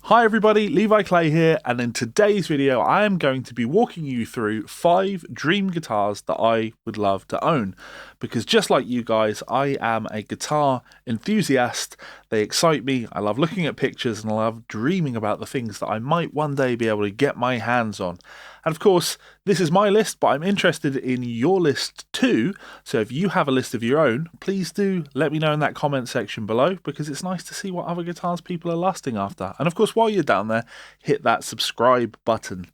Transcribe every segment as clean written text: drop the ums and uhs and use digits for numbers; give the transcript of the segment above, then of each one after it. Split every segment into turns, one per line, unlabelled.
Hi everybody, Levi Clay here, and in today's video I am going to be walking you through 5 dream guitars that I would love to own. Because just like you guys, I am a guitar enthusiast. They excite me, I love looking at pictures, and I love dreaming about the things that I might one day be able to get my hands on. And of course, this is my list, but I'm interested in your list too. So if you have a list of your own, please do let me know in that comment section below, because it's nice to see what other guitars people are lusting after. And of course, while you're down there, hit that subscribe button.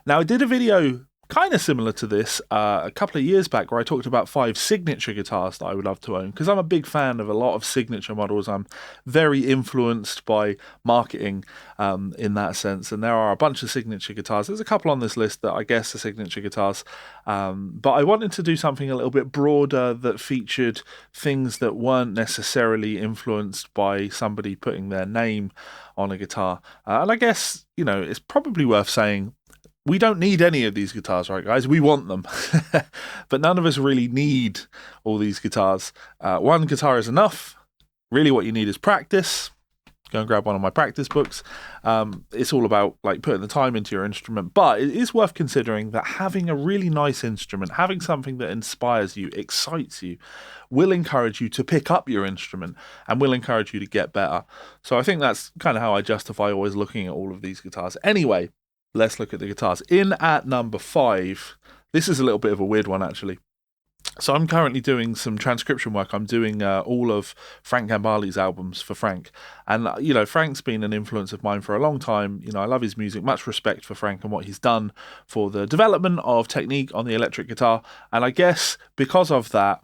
Now, I did a video kind of similar to this a couple of years back where I talked about 5 signature guitars that I would love to own, because I'm a big fan of a lot of signature models. I'm very influenced by marketing in that sense, and there are a bunch of signature guitars. There's a couple on this list that I guess are signature guitars, but I wanted to do something a little bit broader that featured things that weren't necessarily influenced by somebody putting their name on a guitar. And I guess, you know, it's probably worth saying we don't need any of these guitars, right, guys? We want them. But none of us really need all these guitars. One guitar is enough. Really what you need is practice. Go and grab one of my practice books. It's all about like putting the time into your instrument. But it is worth considering that having a really nice instrument, having something that inspires you, excites you, will encourage you to pick up your instrument and will encourage you to get better. So I think that's kind of how I justify always looking at all of these guitars. Anyway, let's look at the guitars. In at number 5, this is a little bit of a weird one actually. So I'm currently doing some transcription work. I'm doing all of Frank Gambale's albums for Frank. And, you know, Frank's been an influence of mine for a long time. You know, I love his music, much respect for Frank and what he's done for the development of technique on the electric guitar. And I guess because of that,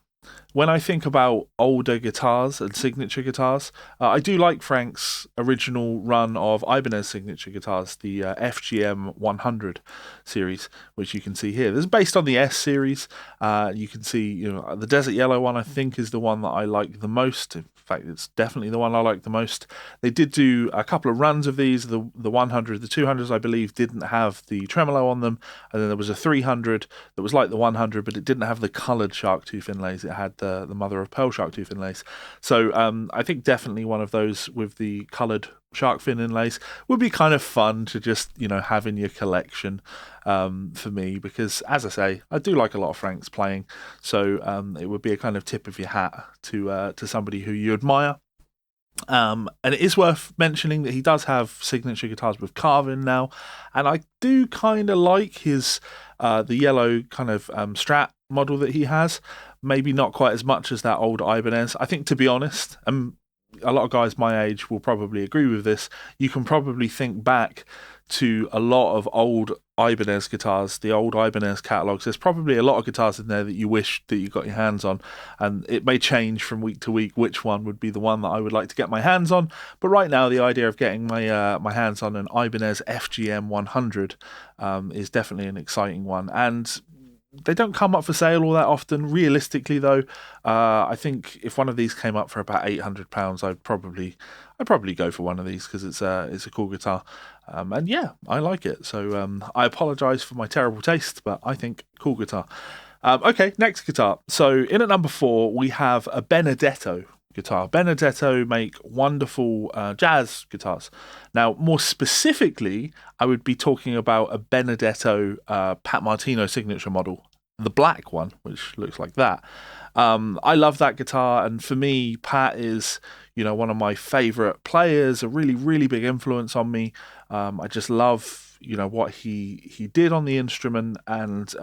when I think about older guitars and signature guitars, I do like Frank's original run of Ibanez signature guitars, the FGM 100 series, which you can see here. This is based on the S series. You can see, you know, the Desert Yellow one I think is the one that I like the most. In fact, it's definitely the one I like the most. They did do a couple of runs of these. The 100, the 200s, I believe, didn't have the tremolo on them. And then there was a 300 that was like the 100, but it didn't have the coloured shark tooth inlays. It had the mother of pearl shark tooth inlays. So I think definitely one of those with the coloured shark fin inlays would be kind of fun to just, you know, have in your collection for me, because as I say, I do like a lot of Frank's playing, so it would be a kind of tip of your hat to somebody who you admire. And it is worth mentioning that he does have signature guitars with carving now, and I do kind of like his the yellow kind of Strat model that he has. Maybe not quite as much as that old Ibanez. I think, to be honest, a lot of guys my age will probably agree with this, you can probably think back to a lot of old Ibanez guitars, the old Ibanez catalogues. There's probably a lot of guitars in there that you wish that you got your hands on, and it may change from week to week which one would be the one that I would like to get my hands on. But right now, the idea of getting my hands on an Ibanez FGM 100 is definitely an exciting one. And they don't come up for sale all that often. Realistically, though, I think if one of these came up for about £800, I'd probably go for one of these, because it's a cool guitar, and yeah, I like it. So I apologise for my terrible taste, but I think cool guitar. Okay, next guitar. So in at number 4, we have a Benedetto guitar. Benedetto make wonderful jazz guitars. Now, more specifically, I would be talking about a Benedetto Pat Martino signature model, the black one, which looks like that. I love that guitar, and for me, Pat is, you know, one of my favourite players, a really, really big influence on me. I just love, you know, what he did on the instrument, and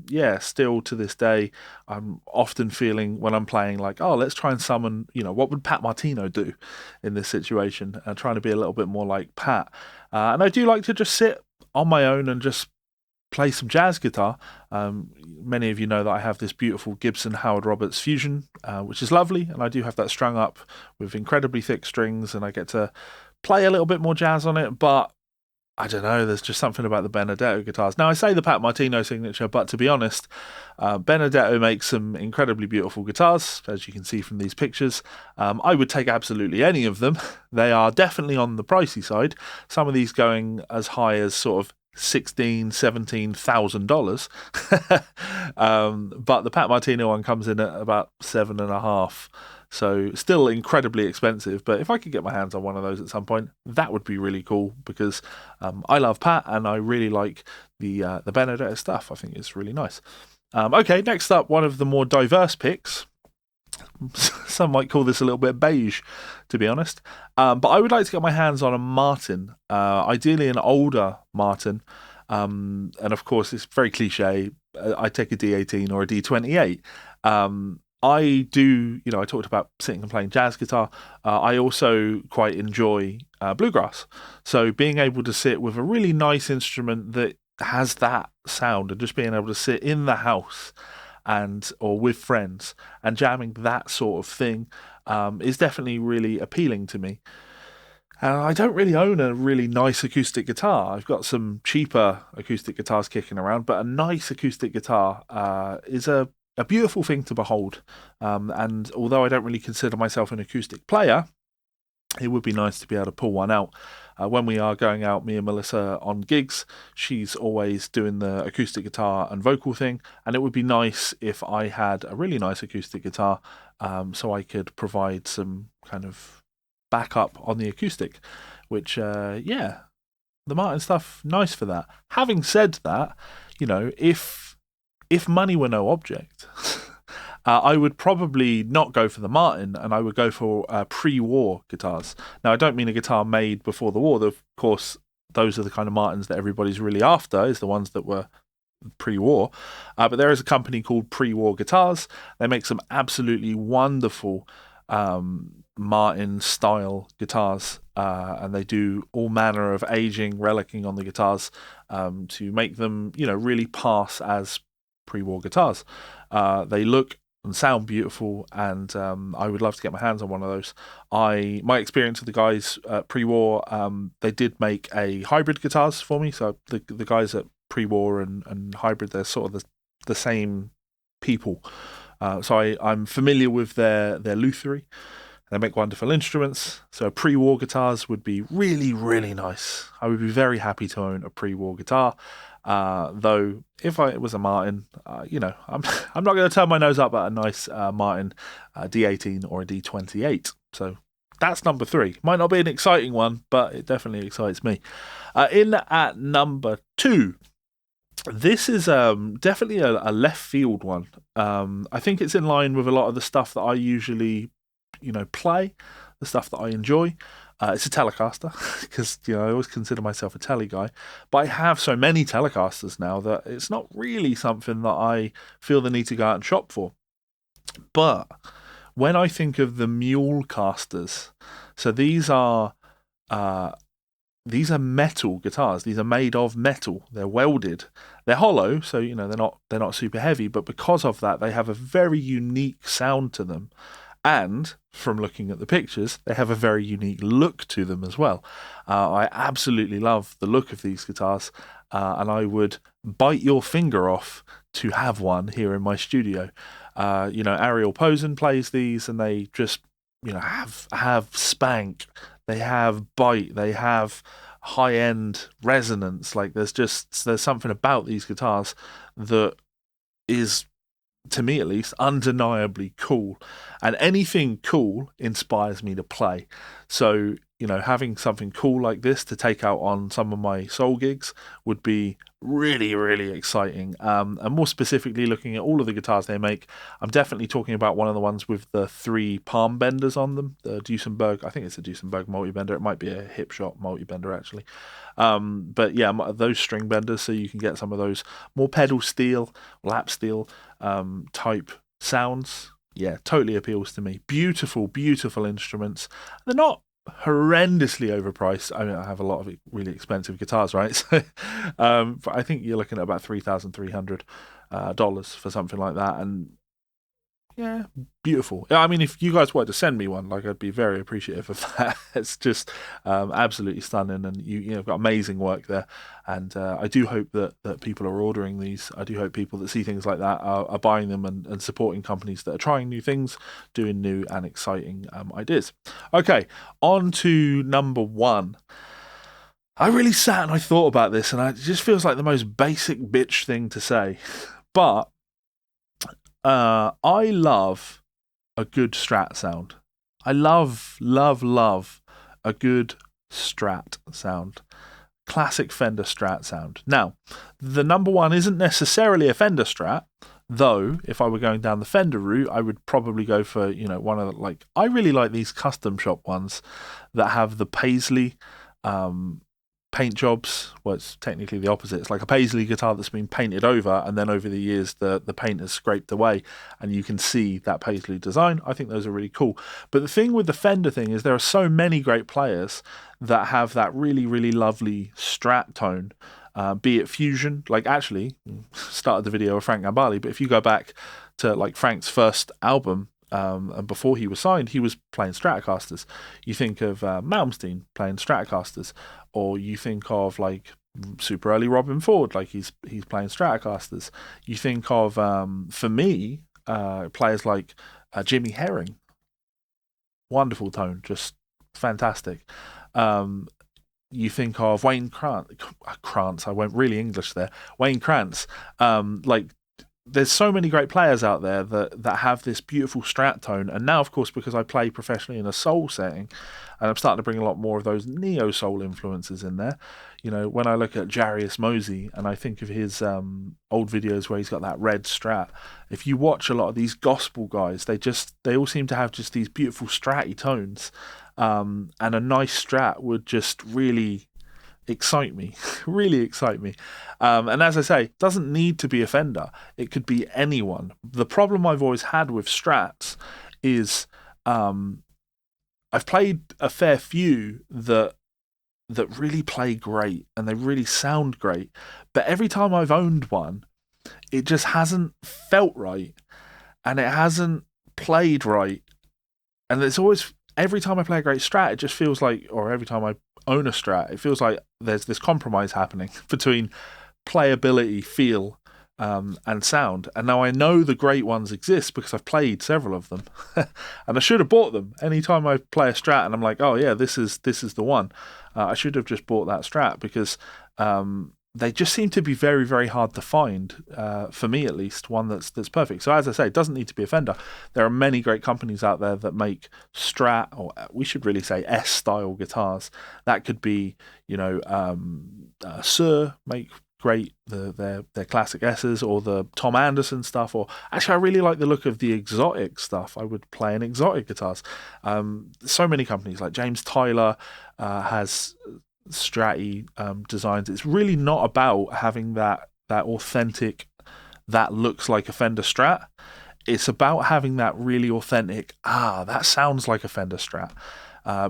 yeah, still to this day, I'm often feeling when I'm playing like, oh, let's try and summon, you know, what would Pat Martino do in this situation? Trying to be a little bit more like Pat. And I do like to just sit on my own and just play some jazz guitar. Many of you know that I have this beautiful Gibson Howard Roberts Fusion, which is lovely, and I do have that strung up with incredibly thick strings, and I get to play a little bit more jazz on it. But I don't know, there's just something about the Benedetto guitars. Now, I say the Pat Martino signature, but to be honest, Benedetto makes some incredibly beautiful guitars, as you can see from these pictures. I would take absolutely any of them. They are definitely on the pricey side. Some of these going as high as sort of $17,000. But the Pat Martino one comes in at about 7.5. So still incredibly expensive, but if I could get my hands on one of those at some point, that would be really cool, because I love Pat and I really like the Benedetto stuff. I think it's really nice. Okay, next up, one of the more diverse picks. Some might call this a little bit beige, to be honest. But I would like to get my hands on a Martin, ideally an older Martin. And of course, it's very cliche. I take a D18 or a D28. I do, I talked about sitting and playing jazz guitar. I also quite enjoy bluegrass. So being able to sit with a really nice instrument that has that sound, and just being able to sit in the house or with friends and jamming that sort of thing is definitely really appealing to me. And I don't really own a really nice acoustic guitar. I've got some cheaper acoustic guitars kicking around, but a nice acoustic guitar is a beautiful thing to behold. And although I don't really consider myself an acoustic player, it would be nice to be able to pull one out. When we are going out, me and Melissa, on gigs, she's always doing the acoustic guitar and vocal thing, and it would be nice if I had a really nice acoustic guitar, so I could provide some kind of backup on the acoustic, which, the Martin stuff, nice for that. Having said that, if money were no object, I would probably not go for the Martin, and I would go for pre-war guitars. Now, I don't mean a guitar made before the war. Of course, those are the kind of Martins that everybody's really after, is the ones that were pre-war. But there is a company called PreWar Guitars. They make some absolutely wonderful Martin-style guitars, and they do all manner of aging, relicking on the guitars to make them, really pass as pre-war guitars. They look and sound beautiful, and I would love to get my hands on one of those. My experience with the guys at pre-war, they did make a hybrid guitars for me. So the guys at pre-war and hybrid, they're sort of the same people. So I'm familiar with their lutherie. They make wonderful instruments. So pre-war guitars would be really, really nice. I would be very happy to own a pre-war guitar. Though if it was a Martin, I'm not going to turn my nose up at a nice Martin D18 or a D28. So that's number 3. Might not be an exciting one, but it definitely excites me. In at number 2, this is definitely a left field one. I think it's in line with a lot of the stuff that I usually play, the stuff that I enjoy. It's a Telecaster, because I always consider myself a Tele guy, but I have so many Telecasters now that it's not really something that I feel the need to go out and shop for. But when I think of the Mulecasters, so these are metal guitars. These are made of metal. They're welded. They're hollow, so they're not super heavy. But because of that, they have a very unique sound to them. And from looking at the pictures, they have a very unique look to them as well. I absolutely love the look of these guitars, and I would bite your finger off to have one here in my studio. Ariel Posen plays these, and they just, have spank, they have bite, they have high-end resonance. Like there's something about these guitars that is, to me at least, undeniably cool, and anything cool inspires me to play. So having something cool like this to take out on some of my soul gigs would be really, really exciting. And more specifically, looking at all of the guitars they make, I'm definitely talking about one of the ones with the 3 palm benders on them, the Duesenberg. I think it's a Duesenberg multi-bender. It might be a hip shot multi-bender actually. But yeah, those string benders, so you can get some of those more pedal steel, lap steel type sounds. Yeah, totally appeals to me. Beautiful, beautiful instruments. They're not horrendously overpriced. I mean, I have a lot of really expensive guitars, right? So, but I think you're looking at about $3,300 for something like that, and yeah, beautiful. I mean, if you guys wanted to send me one, I'd be very appreciative of that. It's just absolutely stunning, and you've got amazing work there. And I do hope that people are ordering these. I do hope people that see things like that are buying them and supporting companies that are trying new things, doing new and exciting ideas. Okay, on to number 1. I really sat and I thought about this, and it just feels like the most basic bitch thing to say. But I love a good Strat sound. I love a good Strat sound. Classic Fender Strat sound. Now, the number one isn't necessarily a Fender Strat, though if I were going down the Fender route, I would probably go for, one of the, I really like these custom shop ones that have the paisley paint jobs. Well, it's technically the opposite. It's like a paisley guitar that's been painted over, and then over the years the paint has scraped away and you can see that paisley design. I think those are really cool. But the thing with the Fender thing is there are so many great players that have that really, really lovely Strat tone, be it fusion. Like, actually, started the video with Frank Gambale, but if you go back to like Frank's first album, and before he was signed, he was playing Stratocasters. You think of Malmsteen playing Stratocasters, or you think of like super early Robin Ford, like he's playing Stratocasters. You think of, for me, players like Jimmy Herring. Wonderful tone, just fantastic. You think of Wayne Krantz. I went really English there. Wayne Krantz. There's so many great players out there that have this beautiful Strat tone, and now, of course, because I play professionally in a soul setting, and I'm starting to bring a lot more of those neo soul influences in there. When I look at Jarius Mosey and I think of his old videos where he's got that red Strat, if you watch a lot of these gospel guys, they all seem to have just these beautiful Stratty tones, and a nice Strat would just really excite me, really excite me. And as I say, it doesn't need to be a Fender. It could be anyone. The problem I've always had with Strats is I've played a fair few that really play great and they really sound great, but every time I've owned one, it just hasn't felt right and it hasn't played right. And it's always, every time I play a great Strat, it just feels like, or every time I own a Strat, it feels like there's this compromise happening between playability, feel, and sound. And now I know the great ones exist because I've played several of them, and I should have bought them. Anytime I play a Strat and I'm like, oh yeah, this is the one, I should have just bought that Strat, because they just seem to be very, very hard to find, for me at least, one that's perfect. So as I say, it doesn't need to be a Fender. There are many great companies out there that make Strat, or we should really say S-style guitars. That could be, Sir make great their classic S's, or the Tom Anderson stuff, or actually I really like the look of the exotic stuff. I would play in exotic guitars. So many companies like James Tyler has Stratty designs. It's really not about having that authentic, that looks like a Fender Strat. It's about having that really authentic, that sounds like a Fender Strat.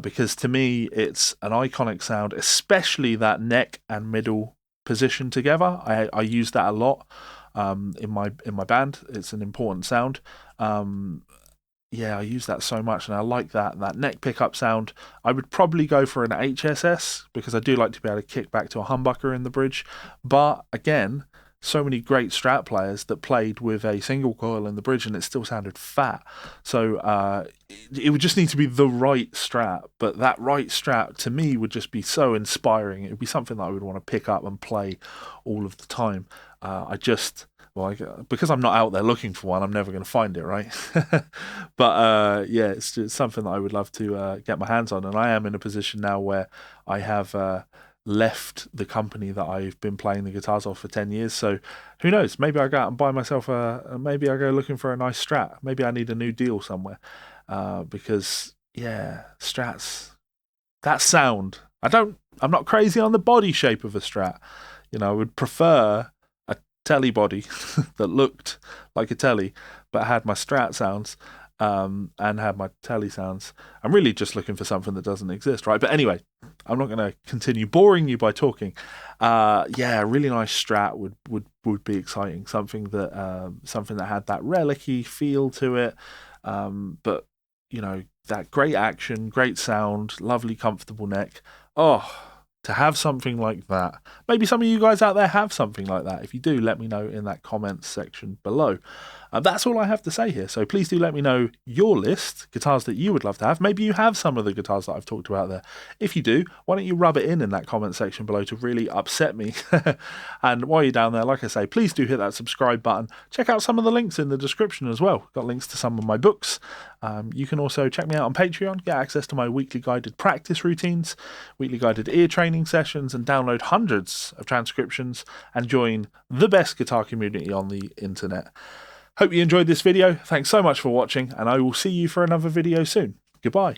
Because to me, it's an iconic sound, especially that neck and middle position together. I use that a lot in my band. It's an important sound. I use that so much, and I like that neck pickup sound. I would probably go for an HSS because I do like to be able to kick back to a humbucker in the bridge. But again, so many great Strat players that played with a single coil in the bridge and it still sounded fat. So it would just need to be the right Strat, but that right Strat to me would just be so inspiring. It would be something that I would want to pick up and play all of the time. Because I'm not out there looking for one, I'm never going to find it, right? But it's just something that I would love to get my hands on. And I am in a position now where I have left the company that I've been playing the guitars off for 10 years. So who knows? Maybe I go out and buy myself maybe I go looking for a nice Strat. Maybe I need a new deal somewhere. Because, Strats, that sound. I'm not crazy on the body shape of a Strat. I would prefer telly body that looked like a telly but had my Strat sounds and had my telly sounds. I'm really just looking for something that doesn't exist, right? But anyway, I'm not going to continue boring you by talking. A really nice Strat would be exciting. Something that had that relic-y feel to it, but that great action, great sound, lovely comfortable neck. To have something like that. Maybe some of you guys out there have something like that. If you do, let me know in that comments section below. That's all I have to say here. So please do let me know your list, guitars that you would love to have. Maybe you have some of the guitars that I've talked about there. If you do, why don't you rub it in that comment section below to really upset me. And while you're down there, like I say, please do hit that subscribe button. Check out some of the links in the description as well. Got links to some of my books. You can also check me out on Patreon, get access to my weekly guided practice routines, weekly guided ear training sessions, and download hundreds of transcriptions and join the best guitar community on the internet. Hope you enjoyed this video. Thanks so much for watching, and I will see you for another video soon. Goodbye.